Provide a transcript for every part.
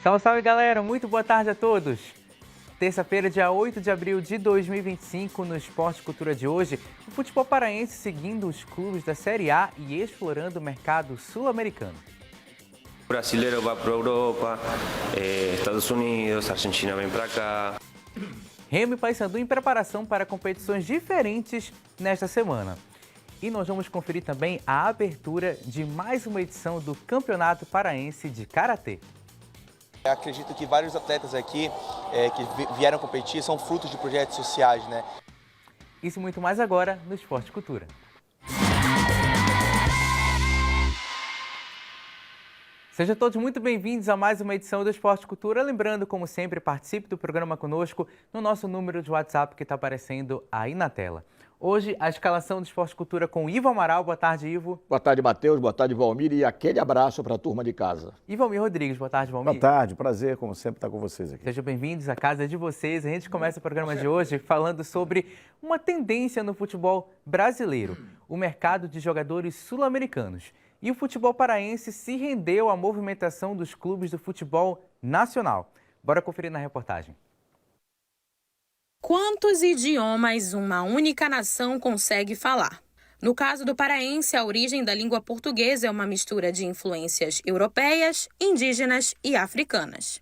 Salve, salve galera, muito boa tarde a todos! Terça-feira, dia 8 de abril de 2025, no Esporte Cultura de hoje, o futebol paraense seguindo os clubes da Série A e explorando o mercado sul-americano. O brasileiro vai para a Europa, Estados Unidos, Argentina vem para cá. Remo e Paysandu em preparação para competições diferentes nesta semana. E nós vamos conferir também a abertura de mais uma edição do Campeonato Paraense de Karatê. Eu acredito que vários atletas aqui que vieram competir são frutos de projetos sociais, né? Isso e muito mais agora no Esporte Cultura. Sejam todos muito bem-vindos a mais uma edição do Esporte Cultura. Lembrando, como sempre, participe do programa conosco no nosso número de WhatsApp que está aparecendo aí na tela. Hoje, a escalação do Esporte Cultura com Ivo Amaral. Boa tarde, Ivo. Boa tarde, Matheus. Boa tarde, Valmir. E aquele abraço para a turma de casa. E Valmir Rodrigues. Boa tarde, Valmir. Boa tarde. Prazer, como sempre, estar com vocês aqui. Sejam bem-vindos à casa de vocês. A gente começa o programa de hoje falando sobre uma tendência no futebol brasileiro, o mercado de jogadores sul-americanos. E o futebol paraense se rendeu à movimentação dos clubes do futebol nacional. Bora conferir na reportagem. Quantos idiomas uma única nação consegue falar? No caso do paraense, a origem da língua portuguesa é uma mistura de influências europeias, indígenas e africanas.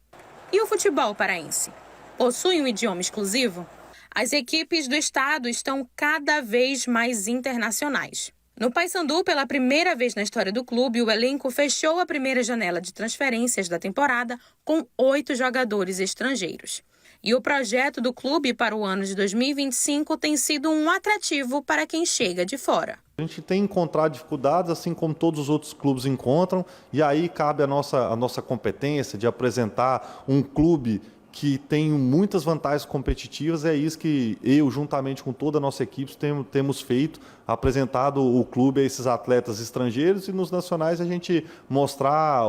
E o futebol paraense? Possui um idioma exclusivo? As equipes do estado estão cada vez mais internacionais. No Paysandu, pela primeira vez na história do clube, o elenco fechou a primeira janela de transferências da temporada com 8 jogadores estrangeiros. E o projeto do clube para o ano de 2025 tem sido um atrativo para quem chega de fora. A gente tem encontrado dificuldades, assim como todos os outros clubes encontram, e aí cabe a nossa competência de apresentar um clube que tem muitas vantagens competitivas. É isso que eu, juntamente com toda a nossa equipe, temos feito, apresentado o clube a esses atletas estrangeiros, e nos nacionais a gente mostrar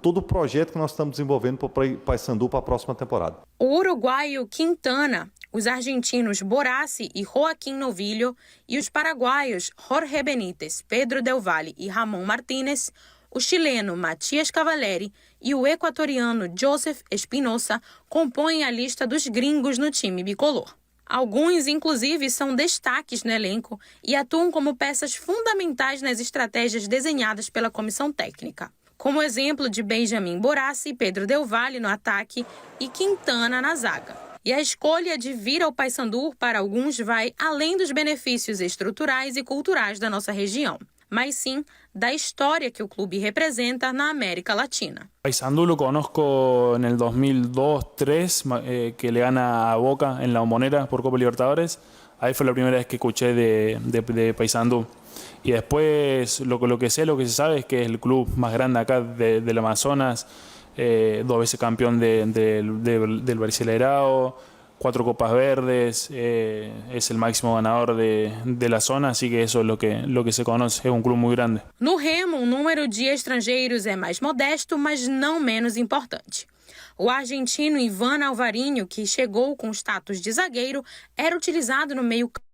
todo o projeto que nós estamos desenvolvendo para o Paysandu para a próxima temporada. O uruguaio Quintana, os argentinos Borassi e Joaquim Novillo e os paraguaios Jorge Benítez, Pedro Del Valle e Ramon Martínez, o chileno Matias Cavalieri e o equatoriano Joseph Espinosa compõem a lista dos gringos no time bicolor. Alguns, inclusive, são destaques no elenco e atuam como peças fundamentais nas estratégias desenhadas pela comissão técnica. Como exemplo de Benjamin Borassi, Pedro Del Valle no ataque e Quintana na zaga. E a escolha de vir ao Paysandu para alguns vai além dos benefícios estruturais e culturais da nossa região, mas sim da história que o clube representa na América Latina. Paysandu lo conozco en el 2002-2003, que le gana a Boca en la Bombonera por Copa Libertadores. Ahí fue la primera vez que escuché de Paysandu. Y después lo que sé, lo que se sabe es que es el club más grande acá del Amazonas, 2 veces campeón del Brasileirao, 4 Copas Verdes, es el máximo ganador de la zona, así que eso es lo que se conoce, es un club muy grande. No Remo, o número de estrangeiros é mais modesto, mas não menos importante. O argentino Ivan Alvarinho, que chegou com status de zagueiro, era utilizado no meio-campo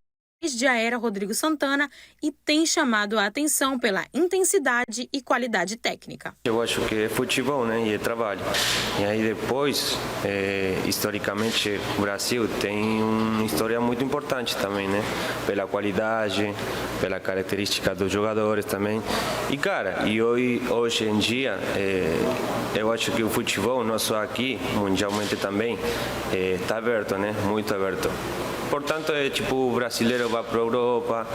desde a era Rodrigo Santana e tem chamado a atenção pela intensidade e qualidade técnica. Eu acho que é futebol, né? E é trabalho. E aí depois, historicamente, o Brasil tem uma história muito importante também, né? Pela qualidade, pela característica dos jogadores também. E, cara, hoje em dia, eu acho que o futebol, não só aqui, mundialmente também, está aberto, né? Muito aberto. Portanto, o brasileiro vai para a Europa,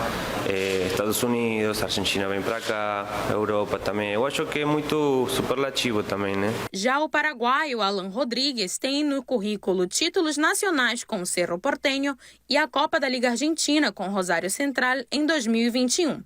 Estados Unidos, Argentina vem para cá, Europa também. Eu acho que é muito superlativo também, né? Já o paraguaio Alan Rodrigues tem no currículo títulos nacionais com o Cerro Porteño e a Copa da Liga Argentina com Rosário Central em 2021,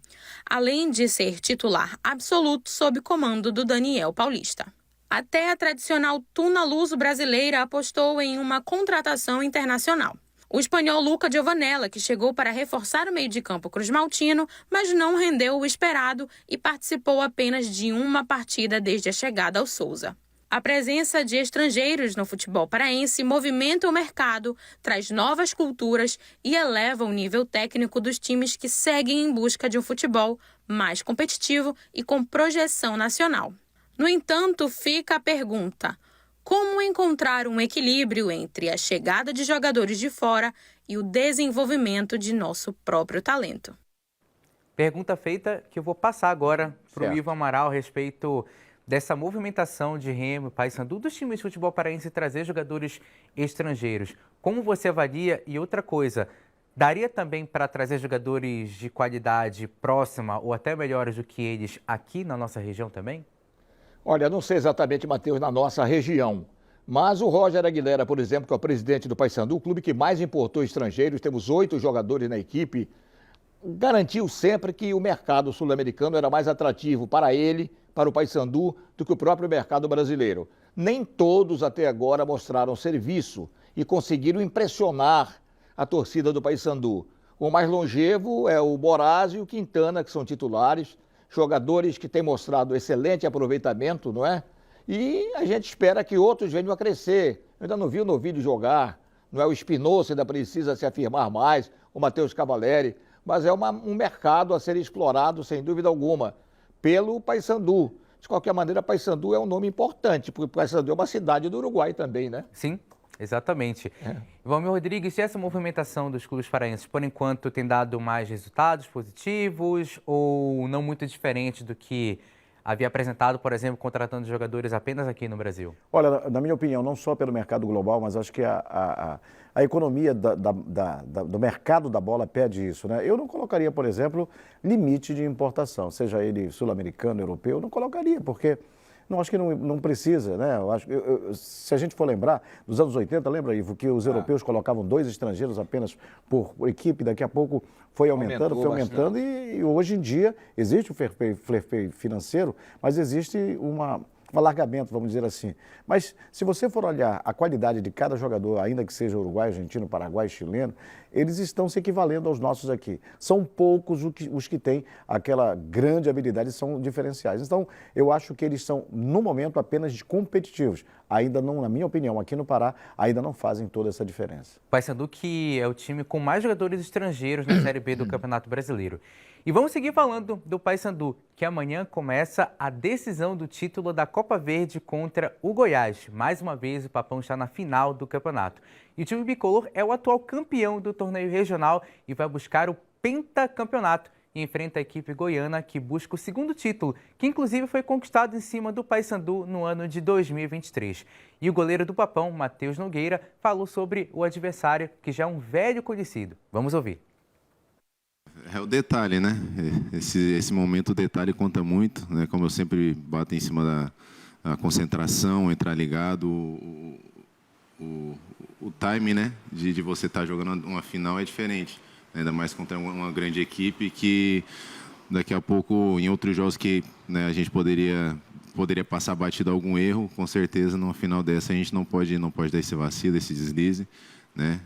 além de ser titular absoluto sob comando do Daniel Paulista. Até a tradicional Tuna Luso brasileira apostou em uma contratação internacional. O espanhol Luca Giovanella, que chegou para reforçar o meio de campo cruzmaltino, mas não rendeu o esperado e participou apenas de uma partida desde a chegada ao Souza. A presença de estrangeiros no futebol paraense movimenta o mercado, traz novas culturas e eleva o nível técnico dos times que seguem em busca de um futebol mais competitivo e com projeção nacional. No entanto, fica a pergunta: como encontrar um equilíbrio entre a chegada de jogadores de fora e o desenvolvimento de nosso próprio talento. Pergunta feita que eu vou passar agora para o Certo. Ivo Amaral a respeito dessa movimentação de Remo, Paysandu, dos times de futebol paraense trazer jogadores estrangeiros. Como você avalia? E outra coisa, daria também para trazer jogadores de qualidade próxima ou até melhores do que eles aqui na nossa região também? Olha, não sei exatamente, Matheus, na nossa região, mas o Roger Aguilera, por exemplo, que é o presidente do Paysandu, o clube que mais importou estrangeiros, temos 8 jogadores na equipe, garantiu sempre que o mercado sul-americano era mais atrativo para ele, para o Paysandu, do que o próprio mercado brasileiro. Nem todos até agora mostraram serviço e conseguiram impressionar a torcida do Paysandu. O mais longevo é o Boraz e o Quintana, que são titulares, jogadores que têm mostrado excelente aproveitamento, não é? E a gente espera que outros venham a crescer. Eu ainda não vi o Novilho jogar, não é? O Espinosa ainda precisa se afirmar mais, o Matheus Cavalieri, mas é um mercado a ser explorado, sem dúvida alguma, pelo Paysandu. De qualquer maneira, Paysandu é um nome importante, porque Paysandu é uma cidade do Uruguai também, né? Sim, exatamente. Valmir Rodrigues, e essa movimentação dos clubes paraenses, por enquanto, tem dado mais resultados positivos ou não muito diferente do que havia apresentado, por exemplo, contratando jogadores apenas aqui no Brasil? Olha, na minha opinião, não só pelo mercado global, mas acho que a economia do mercado da bola pede isso, né? Eu não colocaria, por exemplo, limite de importação, seja ele sul-americano, europeu, eu não colocaria, porque não acho que não precisa, né? Eu acho, se a gente for lembrar, dos anos 80, lembra, Ivo, que os europeus colocavam 2 estrangeiros apenas por equipe, daqui a pouco foi aumentando, e hoje em dia existe o fair play financeiro, mas existe um alargamento, vamos dizer assim. Mas se você for olhar a qualidade de cada jogador, ainda que seja uruguaio, argentino, paraguai, chileno, eles estão se equivalendo aos nossos aqui. São poucos os que têm aquela grande habilidade, são diferenciais. Então, eu acho que eles são, no momento, apenas competitivos. Ainda não, na minha opinião, aqui no Pará, ainda não fazem toda essa diferença. Paysandu, que é o time com mais jogadores estrangeiros na Série B do Campeonato Brasileiro. E vamos seguir falando do Paysandu, que amanhã começa a decisão do título da Copa Verde contra o Goiás. Mais uma vez, o Papão está na final do campeonato. E o time bicolor é o atual campeão do torneio regional e vai buscar o pentacampeonato. E enfrenta a equipe goiana, que busca o segundo título, que inclusive foi conquistado em cima do Paysandu no ano de 2023. E o goleiro do Papão, Matheus Nogueira, falou sobre o adversário, que já é um velho conhecido. Vamos ouvir. É o detalhe, né? Esse momento, o detalhe conta muito, né? Como eu sempre bato em cima da concentração, entrar ligado, o time, né? De você estar jogando uma final é diferente. Ainda mais contra uma grande equipe que daqui a pouco, em outros jogos que, né, a gente poderia passar batido algum erro, com certeza numa final dessa a gente não pode dar esse vacilo, esse deslize, né?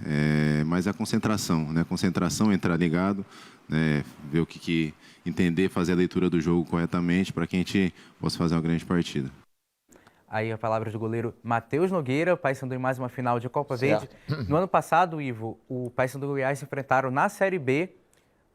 Mas a concentração, né? Concentração, entrar ligado, né? Ver entender, fazer a leitura do jogo corretamente para que a gente possa fazer uma grande partida. Aí a palavra do goleiro Matheus Nogueira, o Paysandu em mais uma final de Copa Verde. No ano passado, Ivo, o Paysandu e o Goiás se enfrentaram na Série B,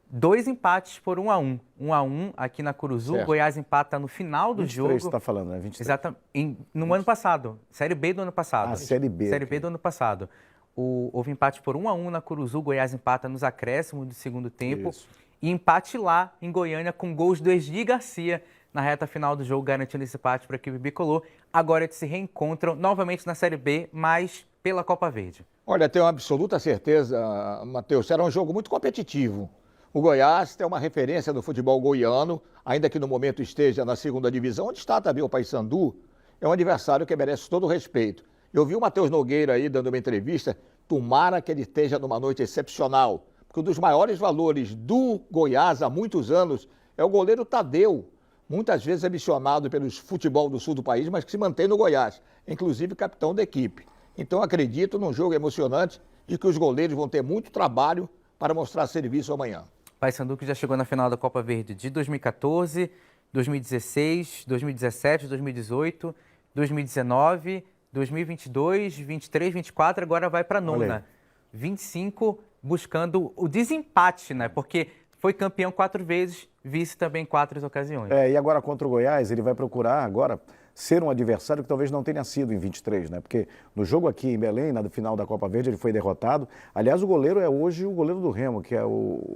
2 empates por 1-1. 1-1 aqui na Curuzu, o Goiás empata no final do 23 jogo. você está falando, né? 23. Exatamente. No ano passado, Série B do ano passado. Série B. Série B do ano passado. Houve empate por 1-1 na Curuzu, o Goiás empata nos acréscimos do segundo tempo. Isso. E empate lá em Goiânia com gols do Esdi Garcia na reta final do jogo, garantindo esse empate para a equipe bicolor. Agora eles se reencontram novamente na Série B, mas pela Copa Verde. Olha, tenho absoluta certeza, Matheus, será um jogo muito competitivo. O Goiás tem uma referência do futebol goiano, ainda que no momento esteja na segunda divisão, onde está também o Paysandu, é um adversário que merece todo o respeito. Eu vi o Matheus Nogueira aí dando uma entrevista, tomara que ele esteja numa noite excepcional, porque um dos maiores valores do Goiás há muitos anos é o goleiro Tadeu, muitas vezes ambicionado pelos futebol do sul do país, mas que se mantém no Goiás, inclusive capitão da equipe. Então acredito num jogo emocionante e que os goleiros vão ter muito trabalho para mostrar serviço amanhã. Paysandu que já chegou na final da Copa Verde de 2014, 2016, 2017, 2018, 2019, 2022, 23, 24, agora vai para a nona. 25 buscando o desempate, né? Porque foi campeão 4 vezes, vice também em 4 ocasiões. E agora contra o Goiás, ele vai procurar agora ser um adversário que talvez não tenha sido em 23, né? Porque no jogo aqui em Belém, na final da Copa Verde, ele foi derrotado. Aliás, o goleiro é hoje o goleiro do Remo, que é o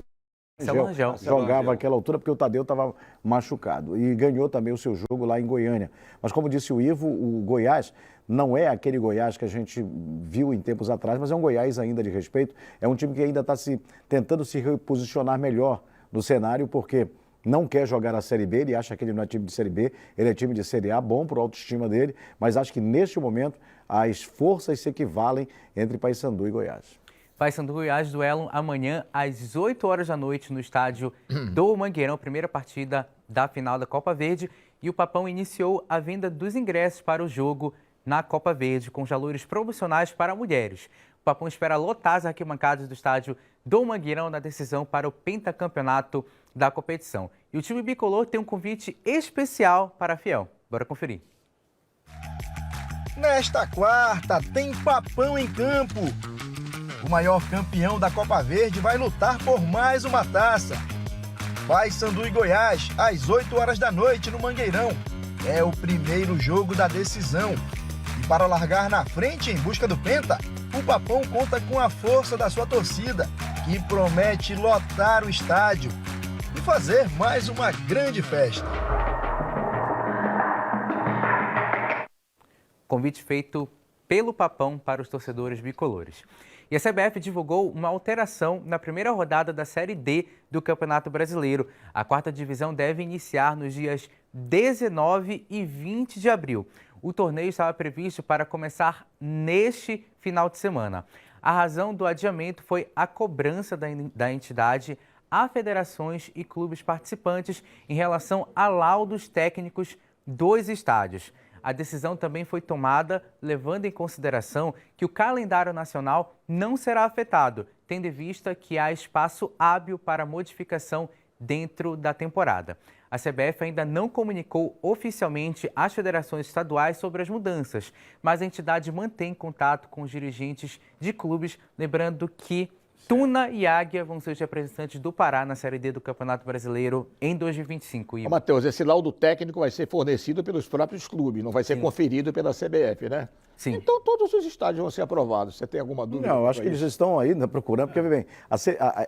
Rangel. Jogava àquela altura porque o Tadeu estava machucado e ganhou também o seu jogo lá em Goiânia. Mas como disse o Ivo, o Goiás não é aquele Goiás que a gente viu em tempos atrás, mas é um Goiás ainda de respeito. É um time que ainda está tentando se reposicionar melhor no cenário, porque não quer jogar a Série B, ele acha que ele não é time de Série B, ele é time de Série A, bom para a autoestima dele, mas acho que neste momento as forças se equivalem entre Paysandu e Goiás. Paysandu e Goiás duelam amanhã às 8 horas da noite no estádio do Mangueirão, primeira partida da final da Copa Verde. E o Papão iniciou a venda dos ingressos para o jogo na Copa Verde, com valores promocionais para mulheres. O Papão espera lotar as arquibancadas do estádio do Mangueirão na decisão para o pentacampeonato da competição. E o time bicolor tem um convite especial para a Fiel. Bora conferir. Nesta quarta, tem Papão em campo. O maior campeão da Copa Verde vai lutar por mais uma taça. Paysandu e Goiás, às 8 horas da noite no Mangueirão. É o primeiro jogo da decisão. E para largar na frente em busca do Penta, o Papão conta com a força da sua torcida, que promete lotar o estádio e fazer mais uma grande festa. Convite feito pelo Papão para os torcedores bicolores. E a CBF divulgou uma alteração na primeira rodada da Série D do Campeonato Brasileiro. A quarta divisão deve iniciar nos dias 19 e 20 de abril. O torneio estava previsto para começar neste final de semana. A razão do adiamento foi a cobrança da entidade a federações e clubes participantes em relação a laudos técnicos dos estádios. A decisão também foi tomada levando em consideração que o calendário nacional não será afetado, tendo em vista que há espaço hábil para modificação dentro da temporada. A CBF ainda não comunicou oficialmente às federações estaduais sobre as mudanças, mas a entidade mantém contato com os dirigentes de clubes, lembrando que Tuna e Águia vão ser os representantes do Pará na Série D do Campeonato Brasileiro em 2025. Ô, Matheus, esse laudo técnico vai ser fornecido pelos próprios clubes, não vai ser conferido pela CBF, né? Sim. Então todos os estádios vão ser aprovados. Você tem alguma dúvida? Não, eu acho que eles estão aí procurando, porque, bem,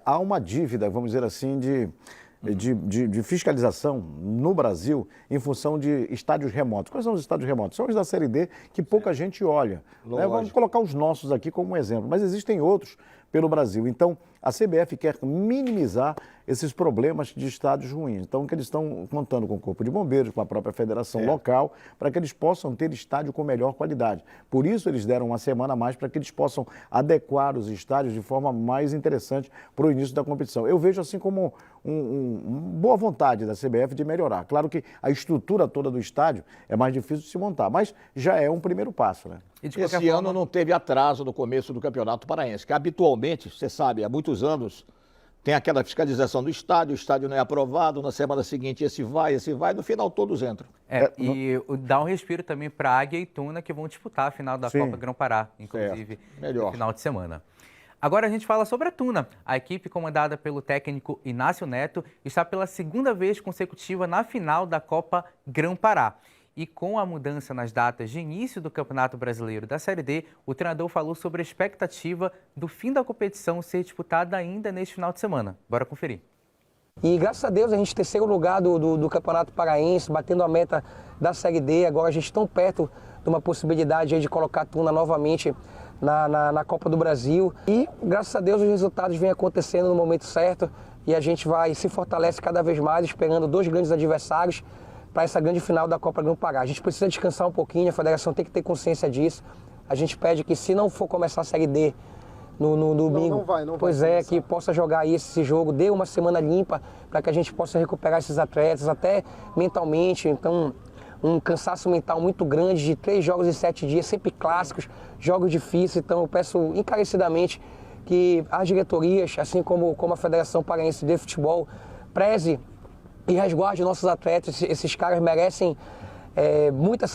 há uma dívida, vamos dizer assim, de fiscalização no Brasil em função de estádios remotos. Quais são os estádios remotos? São os da Série D que pouca gente olha. Né? Vamos colocar os nossos aqui como um exemplo, mas existem outros pelo Brasil. Então, a CBF quer minimizar esses problemas de estádios ruins. Então, que eles estão contando com o Corpo de Bombeiros, com a própria federação local, para que eles possam ter estádio com melhor qualidade. Por isso, eles deram uma semana a mais para que eles possam adequar os estádios de forma mais interessante para o início da competição. Eu vejo assim como boa vontade da CBF de melhorar. Claro que a estrutura toda do estádio é mais difícil de se montar, mas já é um primeiro passo, né? Esse ano não teve atraso no começo do Campeonato Paraense, que habitualmente, você sabe, há muitos anos, tem aquela fiscalização do estádio, o estádio não é aprovado, na semana seguinte esse vai, no final todos entram. E dá um respiro também para Águia e Tuna, que vão disputar a final da Copa Grão-Pará, inclusive, no final de semana. Agora a gente fala sobre a Tuna. A equipe comandada pelo técnico Inácio Neto está pela segunda vez consecutiva na final da Copa Grão-Pará. E com a mudança nas datas de início do Campeonato Brasileiro da Série D, o treinador falou sobre a expectativa do fim da competição ser disputada ainda neste final de semana. Bora conferir. E graças a Deus a gente terceiro lugar do Campeonato Paraense, batendo a meta da Série D. Agora a gente tão perto de uma possibilidade aí de colocar a Tuna novamente na Copa do Brasil. E graças a Deus os resultados vêm acontecendo no momento certo e a gente se fortalece cada vez mais, esperando dois grandes adversários para essa grande final da Copa Grão-Pará. A gente precisa descansar um pouquinho, a federação tem que ter consciência disso. A gente pede que se não for começar a Série D no domingo, que possa jogar esse jogo, dê uma semana limpa para que a gente possa recuperar esses atletas, até mentalmente. Então, um cansaço mental muito grande de 3 jogos em 7 dias, sempre clássicos, jogos difíceis. Então eu peço encarecidamente que as diretorias, assim como a Federação Paraense de Futebol, preze e resguarde nossos atletas. Esses caras merecem muito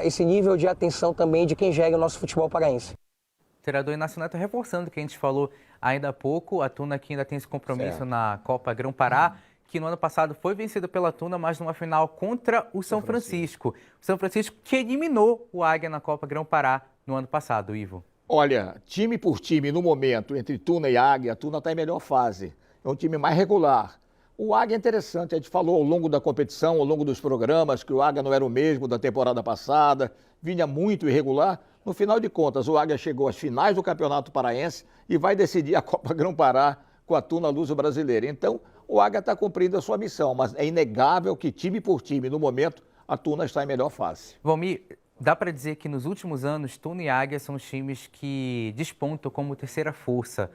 esse nível de atenção também de quem gera o nosso futebol paraense. O treinador Inácio Neto reforçando o que a gente falou ainda há pouco, a Tuna que ainda tem esse compromisso na Copa Grão-Pará, que no ano passado foi vencido pela Tuna, mas numa final contra o São Francisco. O São Francisco que eliminou o Águia na Copa Grão-Pará no ano passado, Ivo. Olha, time por time, no momento, entre Tuna e Águia, a Tuna está em melhor fase. É um time mais regular. O Águia é interessante, a gente falou ao longo da competição, ao longo dos programas, que o Águia não era o mesmo da temporada passada, vinha muito irregular. No final de contas, o Águia chegou às finais do Campeonato Paraense e vai decidir a Copa Grão-Pará com a Tuna Luso-Brasileira. Então, o Águia está cumprindo a sua missão, mas é inegável que time por time, no momento, a Tuna está em melhor fase. Valmir, dá para dizer que nos últimos anos, Tuna e Águia são os times que despontam como terceira força.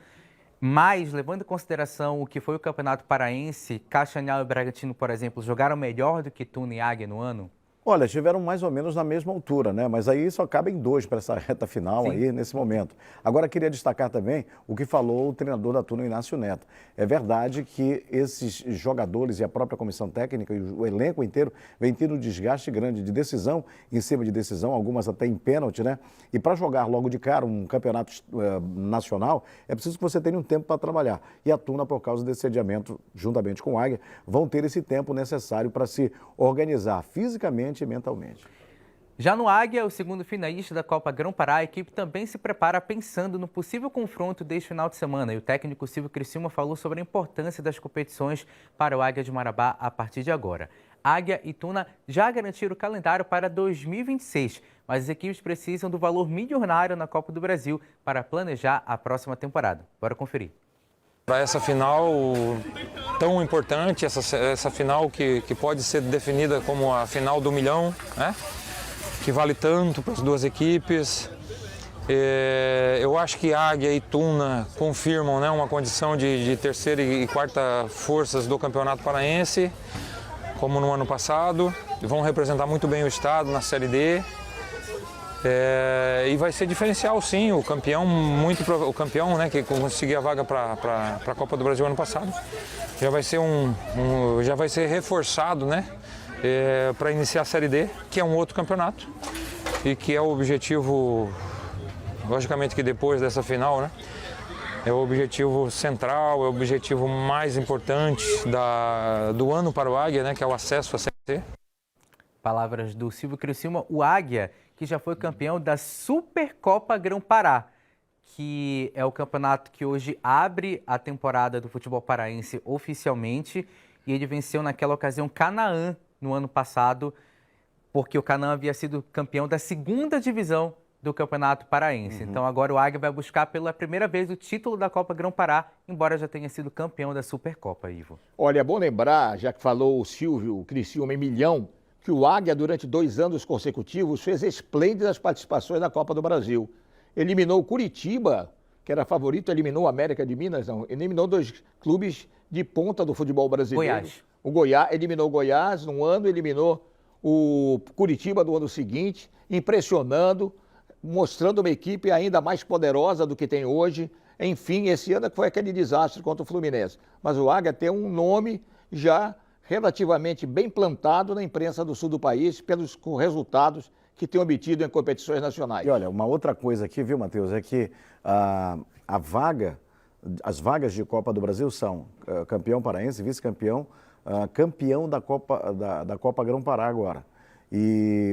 Mas, levando em consideração o que foi o Campeonato Paraense, Castanhal e Bragantino, por exemplo, jogaram melhor do que Tuna e Águia no ano? Olha, estiveram mais ou menos na mesma altura, né? Mas aí só cabem 2 para essa reta final. Sim. Aí, nesse momento. Agora, queria destacar também o que falou o treinador da Tuna, Inácio Neto. É verdade que esses jogadores e a própria comissão técnica e o elenco inteiro vem tendo um desgaste grande de decisão em cima de decisão, algumas até em pênalti, né? E para jogar logo de cara um campeonato nacional, é preciso que você tenha um tempo para trabalhar. E a Tuna, por causa desse adiamento, juntamente com o Águia, vão ter esse tempo necessário para se organizar fisicamente e mentalmente. Já no Águia, o segundo finalista da Copa Grão-Pará, a equipe também se prepara pensando no possível confronto deste final de semana. E o técnico Silvio Criciúma falou sobre a importância das competições para o Águia de Marabá a partir de agora. Águia e Tuna já garantiram o calendário para 2026, mas as equipes precisam do valor milionário na Copa do Brasil para planejar a próxima temporada. Bora conferir. Para essa final tão importante, essa final que pode ser definida como a final do milhão, né? Que vale tanto para as duas equipes. Eu acho que Águia e Tuna confirmam, né, uma condição de terceira e quarta forças do Campeonato Paraense, como no ano passado. Vão representar muito bem o estado na Série D. E vai ser diferencial, sim, o campeão, né, que conseguiu a vaga para a Copa do Brasil ano passado, já vai ser reforçado, né, para iniciar a Série D, que é um outro campeonato e que é o objetivo, logicamente que depois dessa final, né, é o objetivo central, é o objetivo mais importante do ano para o Águia, né, que é o acesso à Série D. Palavras do Silvio Criciúma, o Águia, que já foi campeão da Supercopa Grão-Pará, que é o campeonato que hoje abre a temporada do futebol paraense oficialmente, e ele venceu naquela ocasião Canaã no ano passado, porque o Canaã havia sido campeão da segunda divisão do Campeonato Paraense. Então agora o Águia vai buscar pela primeira vez o título da Copa Grão-Pará, embora já tenha sido campeão da Supercopa, Ivo. Olha, é bom lembrar, já que falou o Silvio Criciúma em milhão, que o Águia, durante 2 anos consecutivos, fez esplêndidas participações na Copa do Brasil. Eliminou o Curitiba, que era favorito, eliminou o América de Minas, não, eliminou 2 clubes de ponta do futebol brasileiro. Goiás. O Goiás eliminou o Goiás num ano, eliminou o Curitiba no ano seguinte, impressionando, mostrando uma equipe ainda mais poderosa do que tem hoje. Enfim, esse ano foi aquele desastre contra o Fluminense. Mas o Águia tem um nome já relativamente bem plantado na imprensa do sul do país pelos resultados que tem obtido em competições nacionais. E olha, uma outra coisa aqui, viu, Matheus, é que as vagas de Copa do Brasil são campeão paraense, vice-campeão, campeão da Copa Grão-Pará agora. E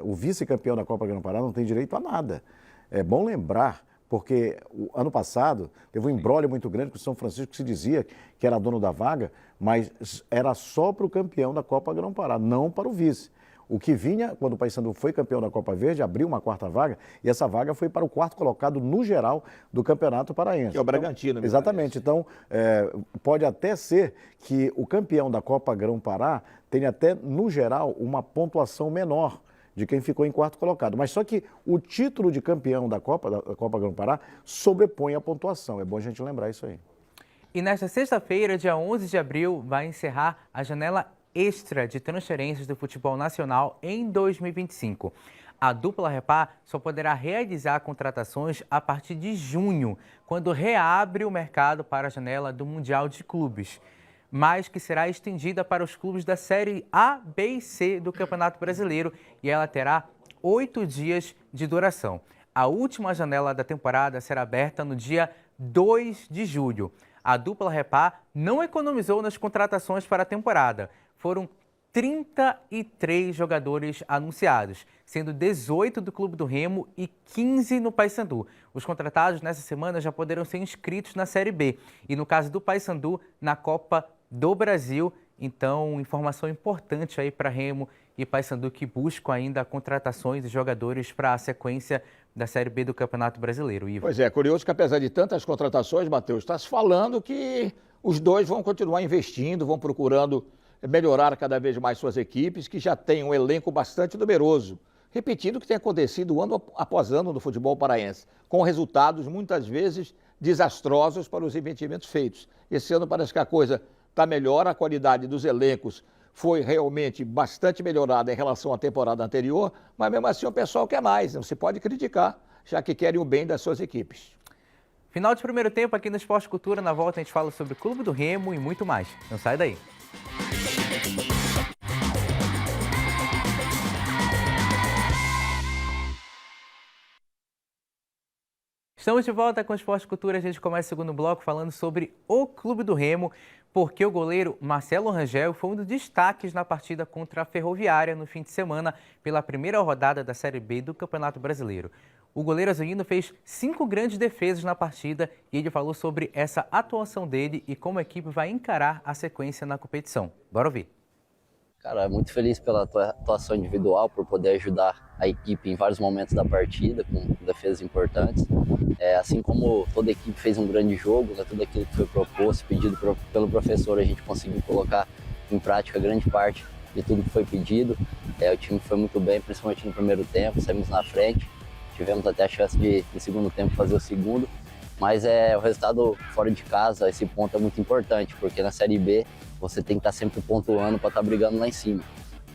o vice-campeão da Copa Grão-Pará não tem direito a nada. É bom lembrar, porque o ano passado teve um imbróglio muito grande com o São Francisco, que se dizia que era dono da vaga, mas era só para o campeão da Copa Grão-Pará, não para o vice. O que vinha, quando o Paysandu foi campeão da Copa Verde, abriu uma 4ª vaga, e essa vaga foi para o 4º colocado no geral do Campeonato Paraense. Que é o Bragantino. Então, exatamente. Então, pode até ser que o campeão da Copa Grão-Pará tenha até, no geral, uma pontuação menor de quem ficou em 4º colocado. Mas só que o título de campeão da Copa Grão-Pará sobrepõe a pontuação. É bom a gente lembrar isso aí. E nesta sexta-feira, dia 11 de abril, vai encerrar a janela extra de transferências do futebol nacional em 2025. A dupla Repar só poderá realizar contratações a partir de junho, quando reabre o mercado para a janela do Mundial de Clubes, mas que será estendida para os clubes da Série A, B e C do Campeonato Brasileiro, e ela terá 8 dias de duração. A última janela da temporada será aberta no dia 2 de julho. A dupla Repá não economizou nas contratações para a temporada. Foram 33 jogadores anunciados, sendo 18 do Clube do Remo e 15 no Paysandu. Os contratados nessa semana já poderão ser inscritos na Série B e, no caso do Paysandu, na Copa do Brasil. Então, informação importante aí para Remo e Paysandu, que buscam ainda contratações de jogadores para a sequência da Série B do Campeonato Brasileiro. Ivo. Pois é, curioso que apesar de tantas contratações, Matheus, está se falando que os dois vão continuar investindo, vão procurando melhorar cada vez mais suas equipes, que já têm um elenco bastante numeroso. Repetindo o que tem acontecido ano após ano no futebol paraense, com resultados muitas vezes desastrosos para os investimentos feitos. Esse ano parece que a coisa está melhor, a qualidade dos elencos foi realmente bastante melhorada em relação à temporada anterior, mas mesmo assim o pessoal quer mais, não se pode criticar, já que querem o bem das suas equipes. Final de primeiro tempo aqui no Esporte Cultura. Na volta a gente fala sobre o Clube do Remo e muito mais. Não sai daí. Estamos de volta com o Esporte Cultura. A gente começa o segundo bloco falando sobre o Clube do Remo, porque o goleiro Marcelo Rangel foi um dos destaques na partida contra a Ferroviária no fim de semana pela primeira rodada da Série B do Campeonato Brasileiro. O goleiro azulino fez 5 grandes defesas na partida e ele falou sobre essa atuação dele e como a equipe vai encarar a sequência na competição. Bora ouvir. Cara, muito feliz pela atuação individual, por poder ajudar a equipe em vários momentos da partida, com defesas importantes. Assim como toda a equipe fez um grande jogo, né, tudo aquilo que foi proposto, pedido pelo professor, a gente conseguiu colocar em prática grande parte de tudo que foi pedido. O time foi muito bem, principalmente no primeiro tempo, saímos na frente, tivemos até a chance de, no segundo tempo, fazer o segundo. Mas o resultado fora de casa, esse ponto é muito importante, porque na Série B você tem que estar sempre pontuando para estar brigando lá em cima.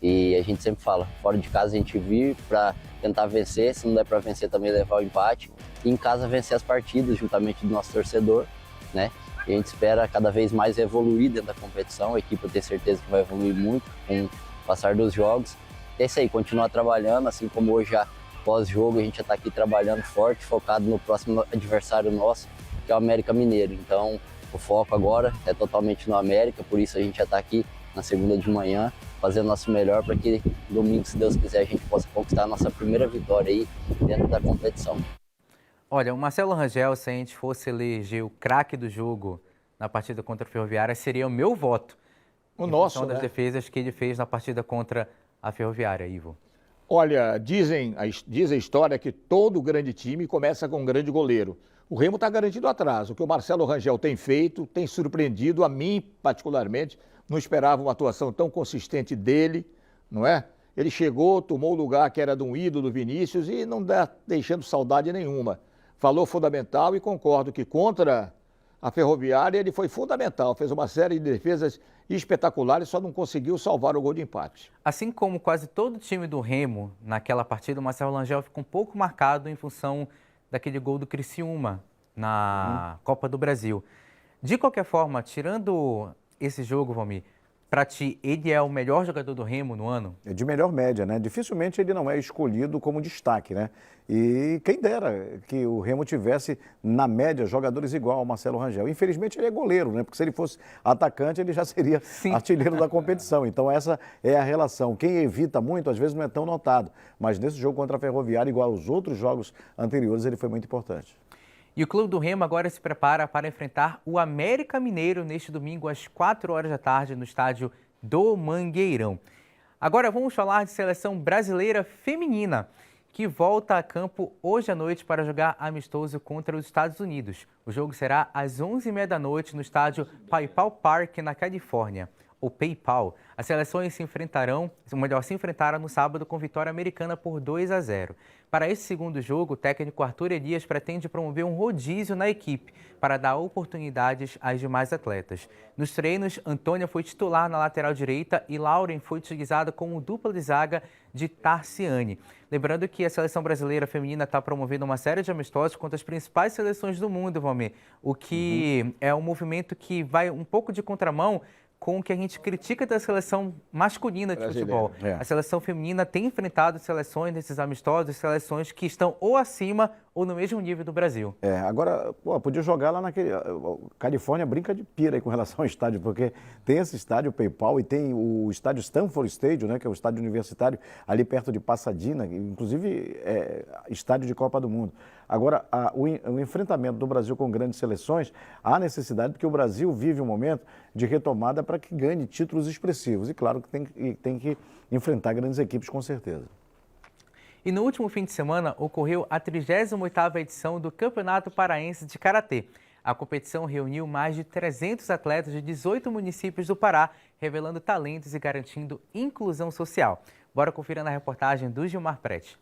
E a gente sempre fala, fora de casa a gente vir para tentar vencer, se não der para vencer também levar o empate. E em casa vencer as partidas juntamente do nosso torcedor, né? E a gente espera cada vez mais evoluir dentro da competição, a equipe eu tenho certeza que vai evoluir muito com o passar dos jogos. É isso aí, continuar trabalhando, assim como hoje já pós-jogo a gente já está aqui trabalhando forte, focado no próximo adversário nosso, que é o América Mineiro. Então o foco agora é totalmente no América, por isso a gente já está aqui na segunda de manhã, fazendo o nosso melhor para que domingo, se Deus quiser, a gente possa conquistar a nossa primeira vitória aí dentro da competição. Olha, o Marcelo Rangel, se a gente fosse eleger o craque do jogo na partida contra a Ferroviária, seria o meu voto. O nosso, das defesas que ele fez na partida contra a Ferroviária, Ivo. Olha, diz a história que todo grande time começa com um grande goleiro. O Remo está garantido atrás. O que o Marcelo Rangel tem feito, tem surpreendido a mim particularmente. Não esperava uma atuação tão consistente dele, não é? Ele chegou, tomou o lugar que era de um ídolo do Vinícius e não dá deixando saudade nenhuma. Falou fundamental e concordo que contra a Ferroviária ele foi fundamental. Fez uma série de defesas espetaculares, só não conseguiu salvar o gol de empate. Assim como quase todo o time do Remo naquela partida, o Marcelo Rangel ficou um pouco marcado em função daquele gol do Criciúma na Copa do Brasil. De qualquer forma, tirando esse jogo, Valmir, para ti, ele é o melhor jogador do Remo no ano? É de melhor média, né? Dificilmente ele não é escolhido como destaque, né? E quem dera que o Remo tivesse, na média, jogadores igual ao Marcelo Rangel. Infelizmente ele é goleiro, né? Porque se ele fosse atacante, ele já seria artilheiro da competição. Então essa é a relação. Quem evita muito, às vezes não é tão notado. Mas nesse jogo contra a Ferroviária, igual aos outros jogos anteriores, ele foi muito importante. E o Clube do Remo agora se prepara para enfrentar o América Mineiro neste domingo às 4 horas da tarde no estádio do Mangueirão. Agora vamos falar de seleção brasileira feminina, que volta a campo hoje à noite para jogar amistoso contra os Estados Unidos. O jogo será às 11h30 da noite no estádio PayPal Park, na Califórnia. O PayPal. As seleções se enfrentaram no sábado com vitória americana por 2-0. Para esse segundo jogo, o técnico Arthur Elias pretende promover um rodízio na equipe para dar oportunidades às demais atletas. Nos treinos, Antônia foi titular na lateral direita e Lauren foi utilizada como dupla de zaga de Tarciane. Lembrando que a seleção brasileira feminina está promovendo uma série de amistosos contra as principais seleções do mundo, Valmir, o que é um movimento que vai um pouco de contramão com o que a gente critica da seleção masculina de futebol. A seleção feminina tem enfrentado seleções nesses amistosos, seleções que estão ou acima ou no mesmo nível do Brasil. Agora, podia jogar lá naquele... Califórnia brinca de pira aí com relação ao estádio, porque tem esse estádio, o PayPal, e tem o estádio Stanford Stadium, né, que é o estádio universitário, ali perto de Pasadena, inclusive estádio de Copa do Mundo. Agora, o enfrentamento do Brasil com grandes seleções, há necessidade, porque o Brasil vive um momento de retomada para que ganhe títulos expressivos. E claro que tem que enfrentar grandes equipes, com certeza. E no último fim de semana ocorreu a 38ª edição do Campeonato Paraense de Karatê. A competição reuniu mais de 300 atletas de 18 municípios do Pará, revelando talentos e garantindo inclusão social. Bora conferir na reportagem do Gilmar Prete.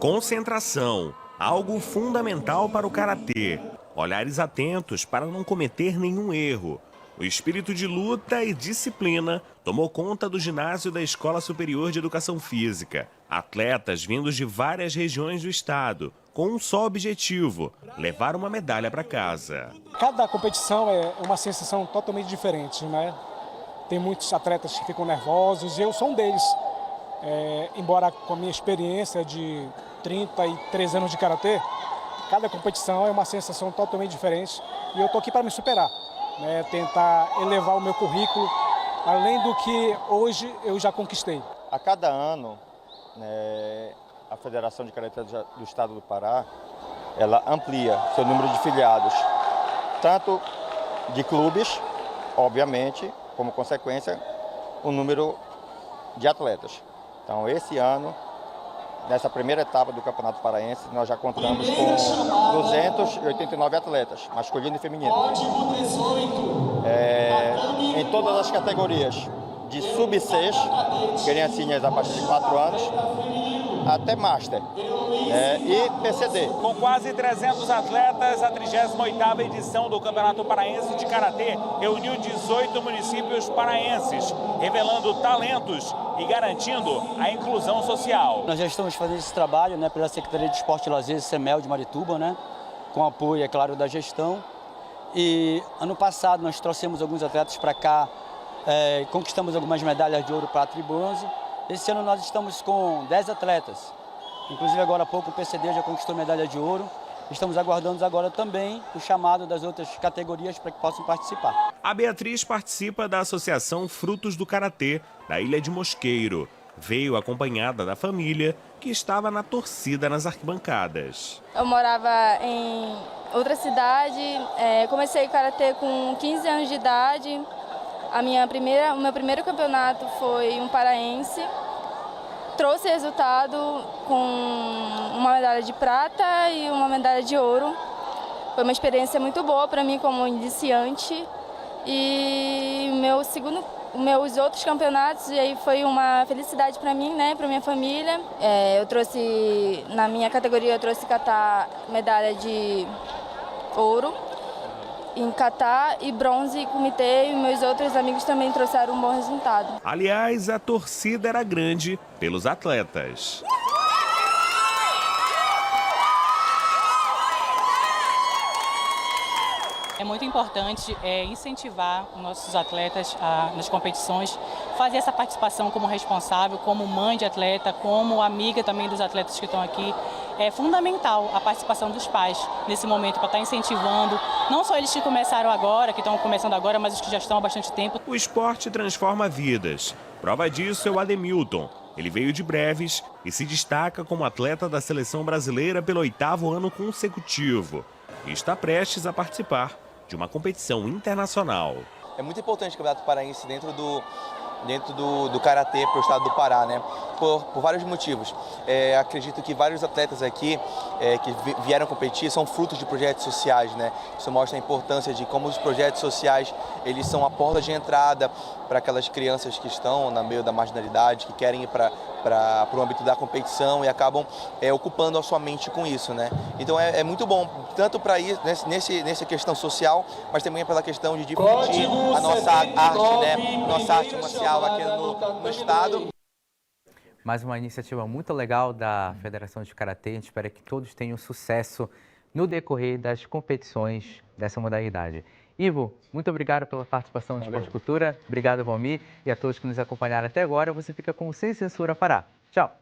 Concentração, algo fundamental para o karatê. Olhares atentos para não cometer nenhum erro. O espírito de luta e disciplina tomou conta do ginásio da Escola Superior de Educação Física. Atletas vindos de várias regiões do estado, com um só objetivo: levar uma medalha para casa. Cada competição é uma sensação totalmente diferente, né? Tem muitos atletas que ficam nervosos e eu sou um deles. Embora com a minha experiência de 33 anos de karatê, cada competição é uma sensação totalmente diferente e eu estou aqui para me superar. Tentar elevar o meu currículo, além do que hoje eu já conquistei. A cada ano, a Federação de Karatê do Estado do Pará, ela amplia seu número de filiados, tanto de clubes, obviamente, como consequência, o número de atletas. Então, esse ano, nessa primeira etapa do Campeonato Paraense, nós já contamos com 289 atletas, masculino e feminino. Em todas as categorias, de sub-6, criancinhas a partir de 4 anos, até Master e PCD. Com quase 300 atletas, a 38ª edição do Campeonato Paraense de Karatê reuniu 18 municípios paraenses, revelando talentos e garantindo a inclusão social. Nós já estamos fazendo esse trabalho, pela Secretaria de Esporte e Lazer, CEMEL de Marituba, com apoio, é claro, da gestão. E ano passado nós trouxemos alguns atletas para cá, conquistamos algumas medalhas de ouro, prata e bronze. Esse ano nós estamos com 10 atletas. Inclusive agora há pouco o PCD já conquistou medalha de ouro. Estamos aguardando agora também o chamado das outras categorias para que possam participar. A Beatriz participa da Associação Frutos do Karatê, da Ilha de Mosqueiro. Veio acompanhada da família, que estava na torcida nas arquibancadas. Eu morava em outra cidade, comecei karatê com 15 anos de idade. O meu primeiro campeonato foi um paraense. Trouxe resultado com uma medalha de prata e uma medalha de ouro. Foi uma experiência muito boa para mim como iniciante. E meus outros campeonatos, e aí foi uma felicidade para mim, para minha família. Na minha categoria, eu trouxe catar medalha de ouro em catar e bronze em comitê, e meus outros amigos também trouxeram um bom resultado. Aliás, a torcida era grande pelos atletas. É muito importante incentivar os nossos atletas nas competições, fazer essa participação como responsável, como mãe de atleta, como amiga também dos atletas que estão aqui. É fundamental a participação dos pais nesse momento para estar incentivando, não só eles que começaram agora, que estão começando agora, mas os que já estão há bastante tempo. O esporte transforma vidas. Prova disso é o Ademilton. Ele veio de Breves e se destaca como atleta da seleção brasileira pelo 8º ano consecutivo. E está prestes a participar de uma competição internacional. É muito importante o Campeonato Paraense dentro do Karatê para o estado do Pará, por vários motivos. Acredito que vários atletas aqui que vieram competir são frutos de projetos sociais, Isso mostra a importância de como os projetos sociais eles são a porta de entrada para aquelas crianças que estão no meio da marginalidade, que querem ir para o âmbito da competição e acabam ocupando a sua mente com isso, Então é muito bom, tanto para ir nessa questão social, mas também pela questão de difundir a nossa arte, nossa arte marcial aqui no estado. Mais uma iniciativa muito legal da Federação de Karatê. A gente espera que todos tenham sucesso no decorrer das competições dessa modalidade. Ivo, muito obrigado pela participação no Esporte Cultura. Obrigado, Valmir, e a todos que nos acompanharam até agora. Você fica com o Sem Censura Pará. Tchau!